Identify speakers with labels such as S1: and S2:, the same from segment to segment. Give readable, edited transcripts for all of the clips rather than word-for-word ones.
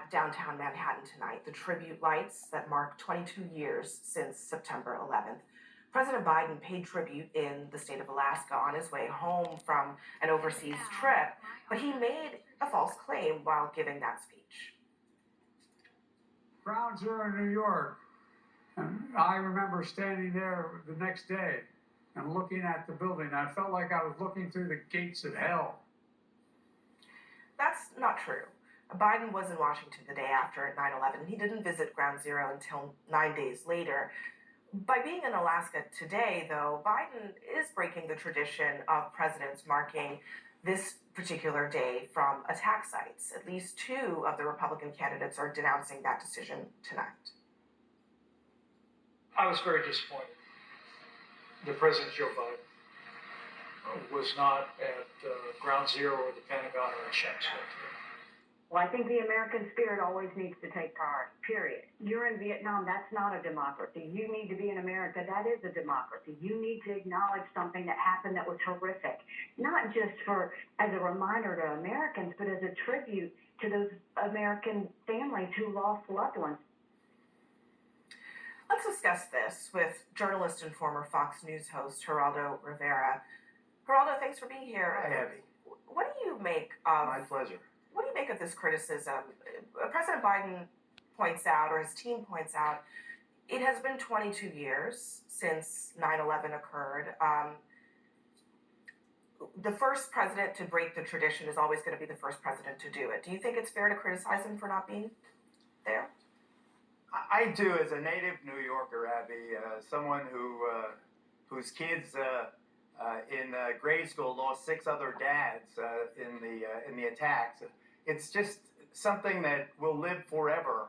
S1: at downtown Manhattan tonight, the tribute lights that mark 22 years since September 11th. President Biden paid tribute in the state of Alaska on his way home from an overseas trip, but he made a false claim while giving that speech.
S2: Ground Zero in New York, and I remember standing there the next day and looking at the building. I felt like I was looking through the gates of hell.
S1: That's not true. Biden was in Washington the day after 9/11. He didn't visit Ground Zero until 9 days later. By being in Alaska today, though, Biden is breaking the tradition of presidents marking this particular day from attack sites. At least two of the Republican candidates are denouncing that decision tonight.
S3: I was very disappointed that President Joe Biden was not at Ground Zero or the Pentagon or at Shanks today.
S4: Well, I think the American spirit always needs to take priority, period. You're in Vietnam, that's not a democracy. You need to be in America, that is a democracy. You need to acknowledge something that happened that was horrific, not just as a reminder to Americans, but as a tribute to those American families who lost loved ones.
S1: Let's discuss this with journalist and former Fox News host Geraldo Rivera. Geraldo, thanks for being here.
S5: Hi, Abby.
S1: What do you make of...
S5: My pleasure.
S1: What do you make of this criticism? President Biden points out, or his team points out, it has been 22 years since 9/11 occurred. The first president to break the tradition is always going to be the first president to do it. Do you think it's fair to criticize him for not being there?
S5: I do, as a native New Yorker, Abby, someone whose kids in grade school lost 6 other dads in the attacks. It's just something that will live forever.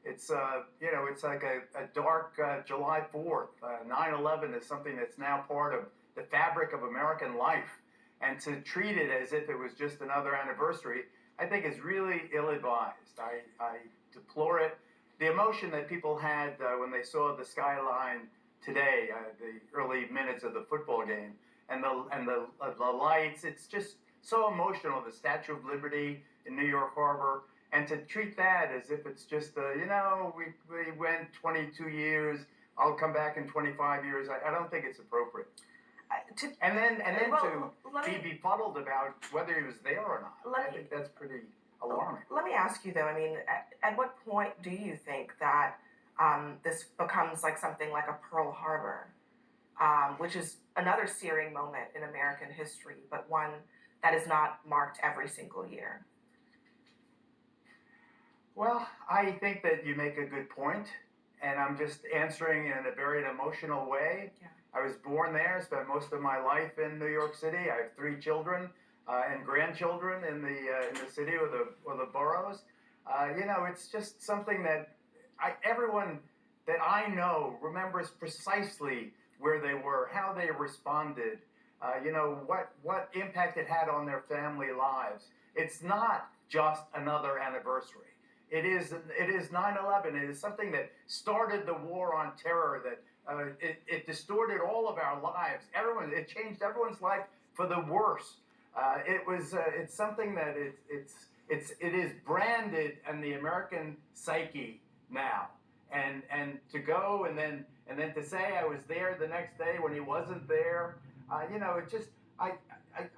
S5: It's it's like a dark July 4th. 9/11 is something that's now part of the fabric of American life, and to treat it as if it was just another anniversary, I think is really ill-advised. I deplore it. The emotion that people had when they saw the skyline today, the early minutes of the football game, and the lights, it's just so emotional. The Statue of Liberty in New York Harbor, and to treat that as if it's just we went 22 years, I'll come back in 25 years. I don't think it's appropriate. And then to be befuddled about whether he was there or not. I think that's pretty alarming.
S1: Let me ask you, though, I mean, at what point do you think that this becomes like something like a Pearl Harbor, which is another searing moment in American history, but one that is not marked every single year?
S5: Well, I think that you make a good point, and I'm just answering in a very emotional way.
S1: Yeah.
S5: I was born there, spent most of my life in New York City. I have 3 children and grandchildren in the city or the boroughs. It's just something that everyone that I know remembers precisely where they were, how they responded, what impact it had on their family lives. It's not just another anniversary. It is 9/11. It is something that started the war on terror, that it distorted all of our lives. It changed everyone's life for the worse. It's something that it is branded in the American psyche now. And to go and then to say I was there the next day when he wasn't there, I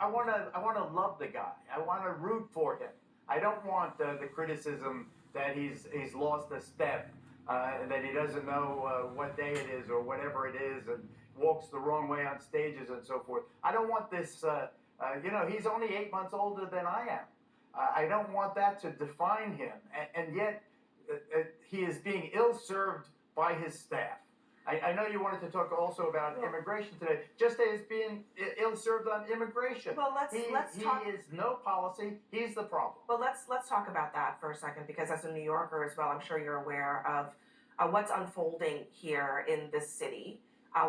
S5: want to love the guy. I want to root for him. I don't want the criticism that he's lost a step, that he doesn't know what day it is or whatever it is, and walks the wrong way on stages and so forth. I don't want this. He's only 8 months older than I am. I don't want that to define him, and yet he is being ill-served by his staff. I know you wanted to talk also about immigration today, just as being ill-served on immigration.
S1: Well, let's talk.
S5: He is no policy. He's the problem.
S1: Well, let's talk about that for a second, because as a New Yorker as well, I'm sure you're aware of what's unfolding here in this city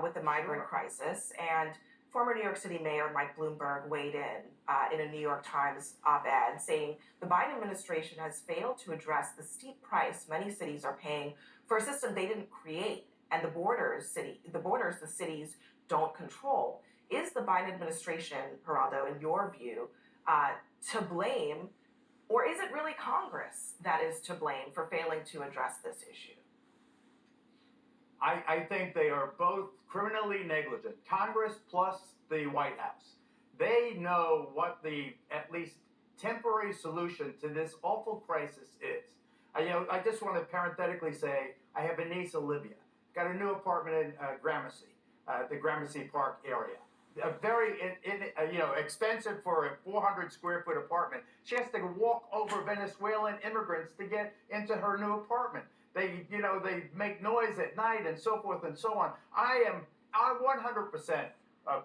S1: with the migrant crisis. And former New York City Mayor Mike Bloomberg weighed in a New York Times op-ed saying the Biden administration has failed to address the steep price many cities are paying for a system they didn't create, and the borders the cities don't control. Is the Biden administration, Geraldo, in your view, to blame Or is it really Congress that is to blame for failing to address this issue?
S5: I think they are both criminally negligent. Congress plus the White House. They know what the at least temporary solution to this awful crisis is. I just want to parenthetically say I have a niece, Olivia, got a new apartment in Gramercy, the Gramercy Park area. A very expensive for a 400 square foot apartment. She has to walk over Venezuelan immigrants to get into her new apartment. They make noise at night and so forth and so on. I'm 100%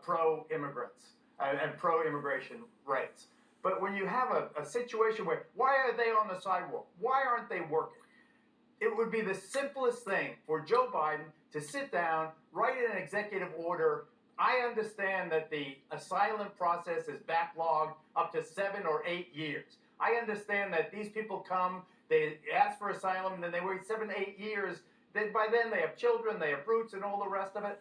S5: pro immigrants and pro immigration rights. But when you have a situation where, why are they on the sidewalk? Why aren't they working? It would be the simplest thing for Joe Biden to sit down, write an executive order. I understand that the asylum process is backlogged up to 7 or 8 years. I understand that these people come, they ask for asylum, then they wait 7 to 8 years. Then by then they have children, they have roots and all the rest of it.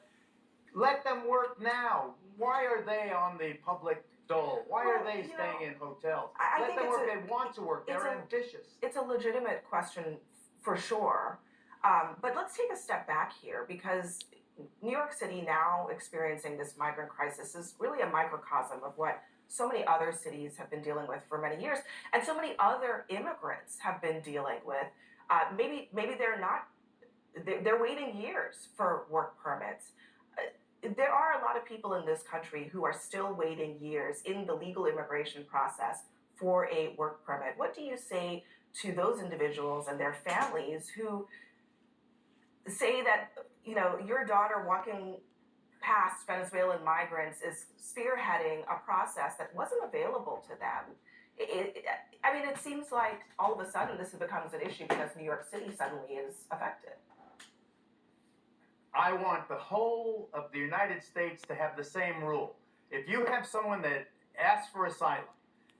S5: Let them work now. Why are they on the public dole? Why are they staying in hotels? Let them work. They want to work. They're ambitious.
S1: It's a legitimate question for sure. But let's take a step back here, because New York City now experiencing this migrant crisis is really a microcosm of what so many other cities have been dealing with for many years, and so many other immigrants have been dealing with. Maybe they're waiting years for work permits. There are a lot of people in this country who are still waiting years in the legal immigration process for a work permit. What do you say to those individuals and their families who say that, your daughter walking past Venezuelan migrants is spearheading a process that wasn't available to them? It seems like all of a sudden this becomes an issue because New York City suddenly is affected.
S5: I want the whole of the United States to have the same rule. If you have someone that asks for asylum,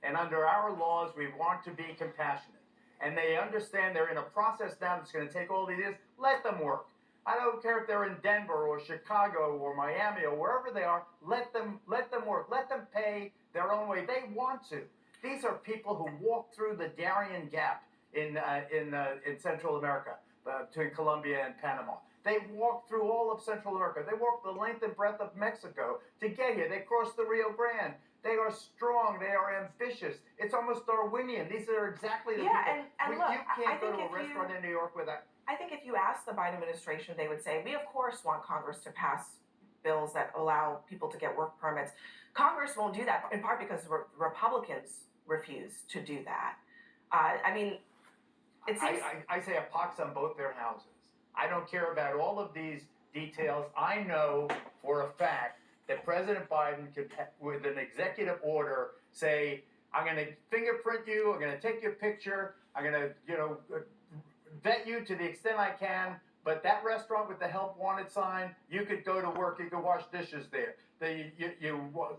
S5: and under our laws we want to be compassionate, and they understand they're in a process now that's going to take all these years, let them work. I don't care if they're in Denver or Chicago or Miami or wherever they are. Let them work. Let them pay their own way. They want to. These are people who walk through the Darien Gap in Central America, between Colombia and Panama. They walk through all of Central America. They walk the length and breadth of Mexico to get here. They cross the Rio Grande. They are strong. They are ambitious. It's almost Darwinian. These are exactly the people.
S1: And look,
S5: you can't go to a
S1: if
S5: restaurant in New York without.
S1: I think if you ask the Biden administration, they would say, we of course want Congress to pass bills that allow people to get work permits. Congress won't do that, in part because Republicans refuse to do that. It seems...
S5: I say a pox on both their houses. I don't care about all of these details. I know for a fact that President Biden could, with an executive order, say, I'm going to fingerprint you, I'm going to take your picture, I'm going to, vet you to the extent I can, but that restaurant with the help wanted sign, you could go to work, you could wash dishes there.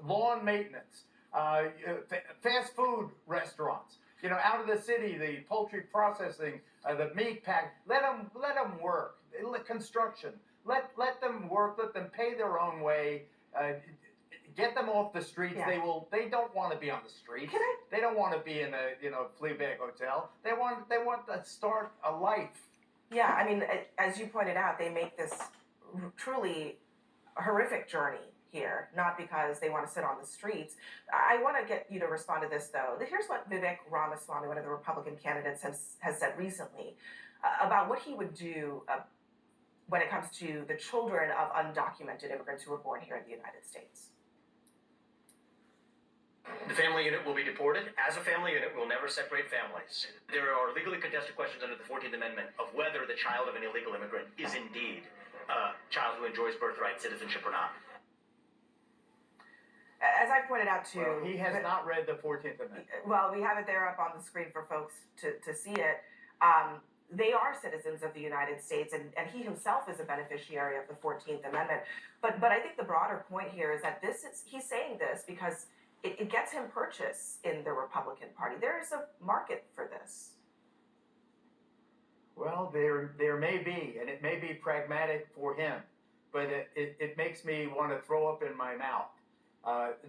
S5: Lawn maintenance, fast food restaurants, out of the city, the poultry processing, the meat pack, let them work. Construction, let them work, let them pay their own way, get them off the streets.
S1: Yeah.
S5: They don't want to be on the streets. They don't want to be in a flea bag hotel. They want to start a life.
S1: Yeah, as you pointed out, they make this truly horrific journey here, not because they want to sit on the streets. I want to get you to respond to this, though. Here's what Vivek Ramaswamy, one of the Republican candidates, has said recently about what he would do when it comes to the children of undocumented immigrants who were born here in the United States.
S6: The family unit will be deported. As a family unit, we'll never separate families. There are legally contested questions under the 14th Amendment of whether the child of an illegal immigrant is indeed a child who enjoys birthright citizenship or not.
S1: As I pointed out too,
S5: Well, he has not read the 14th Amendment.
S1: Well, we have it there up on the screen for folks to see it. They are citizens of the United States, and he himself is a beneficiary of the 14th Amendment. But I think the broader point here is that he's saying this because it gets him purchase in the Republican Party. There is a market for this.
S5: Well, there may be, and it may be pragmatic for him, but it makes me want to throw up in my mouth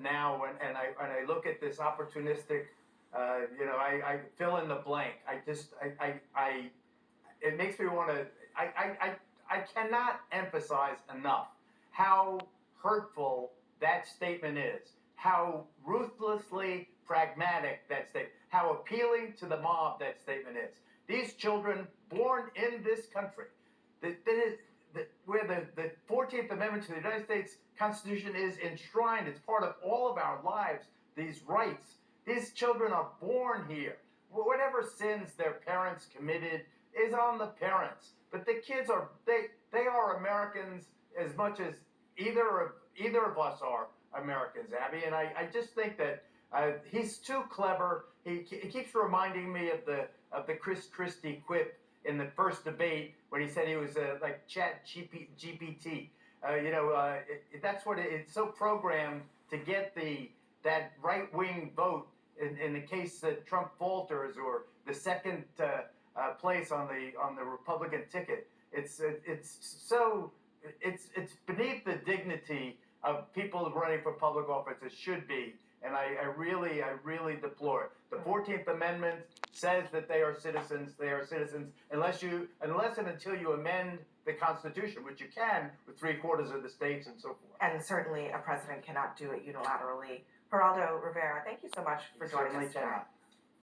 S5: now when I look at this opportunistic I fill in the blank. It makes me want to. I cannot emphasize enough how hurtful that statement is, how ruthlessly pragmatic that statement, how appealing to the mob that statement is. These children born in this country, where the 14th Amendment to the United States Constitution is enshrined, it's part of all of our lives, these rights. These children are born here. Whatever sins their parents committed is on the parents. But the kids are they are Americans as much as either of us are Americans, Abby. And I just think that he's too clever. He keeps reminding me of the Chris Christie quip in the first debate when he said he was like Chat GPT. That's what it's so programmed to get that right wing vote in the case that Trump falters or the second place on the Republican ticket. It's beneath the dignity of people running for public office. It should be, and I really deplore it. The 14th Amendment says that they are citizens. They are citizens unless and until you amend the Constitution, which you can with 3/4 of the states and so forth.
S1: And certainly a president cannot do it unilaterally. Geraldo Rivera, thank you so much for joining us
S5: Certainly
S1: today.
S5: cannot.